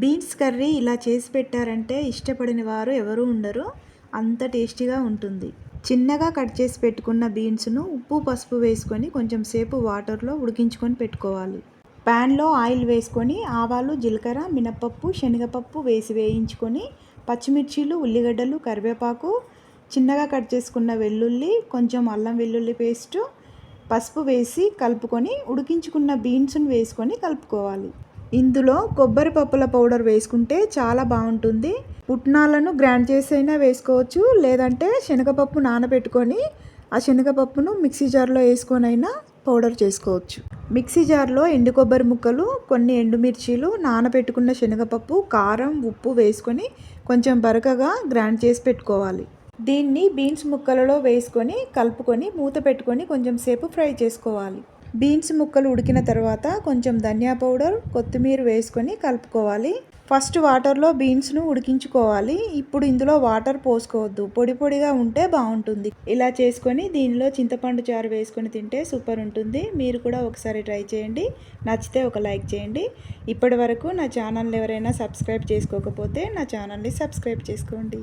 Beans curry ఇలా చేసి పెట్టారంటే ఇష్టపడిన వారు ఎవరు ఉండరు. అంత టేస్టీగా ఉంటుంది. చిన్నగా కట్ చేసి పెట్టుకున్న బీన్స్ను ఉప్పు పసుపు వేసుకొని కొంచెం సేపు వాటర్లో ఉడికించుకొని పెట్టుకోవాలి. ప్యాన్లో ఆయిల్ వేసుకొని ఆవాలు జీలకర్ర మినపప్పు శనగపప్పు వేసి వేయించుకొని పచ్చిమిర్చీలు ఉల్లిగడ్డలు కరివేపాకు చిన్నగా కట్ చేసుకున్న వెల్లుల్లి కొంచెం అల్లం వెల్లుల్లి పేస్టు పసుపు వేసి కలుపుకొని ఉడికించుకున్న బీన్స్ను వేసుకొని కలుపుకోవాలి. ఇందులో కొబ్బరి పప్పుల పౌడర్ వేసుకుంటే చాలా బాగుంటుంది. పుట్నాలను గ్రైండ్ చేసైనా వేసుకోవచ్చు, లేదంటే శనగపప్పు నానబెట్టుకొని ఆ శనగపప్పును మిక్సీ జార్లో వేసుకొనైనా పౌడర్ చేసుకోవచ్చు. మిక్సీ జార్లో ఎండు కొబ్బరి ముక్కలు కొన్ని ఎండుమిర్చీలు నానబెట్టుకున్న శనగపప్పు కారం ఉప్పు వేసుకొని కొంచెం బరకగా గ్రైండ్ చేసి పెట్టుకోవాలి. దీన్ని బీన్స్ ముక్కలలో వేసుకొని కలుపుకొని మూత పెట్టుకొని కొంచెం సేపు ఫ్రై చేసుకోవాలి. బీన్స్ ముక్కలు ఉడికిన తర్వాత కొంచెం ధనియా పౌడర్ కొత్తిమీర వేసుకొని కలుపుకోవాలి. ఫస్ట్ వాటర్లో బీన్స్ను ఉడికించుకోవాలి. ఇప్పుడు ఇందులో వాటర్ పోసుకోవద్దు, పొడి పొడిగా ఉంటే బాగుంటుంది. ఇలా చేసుకొని దీనిలో చింతపండు చారు వేసుకొని తింటే సూపర్ ఉంటుంది. మీరు కూడా ఒకసారి ట్రై చేయండి. నచ్చితే ఒక లైక్ చేయండి. ఇప్పటి వరకు నా ఛానల్ ఎవరైనా సబ్స్క్రైబ్ చేసుకోకపోతే నా ఛానల్ని సబ్స్క్రైబ్ చేసుకోండి.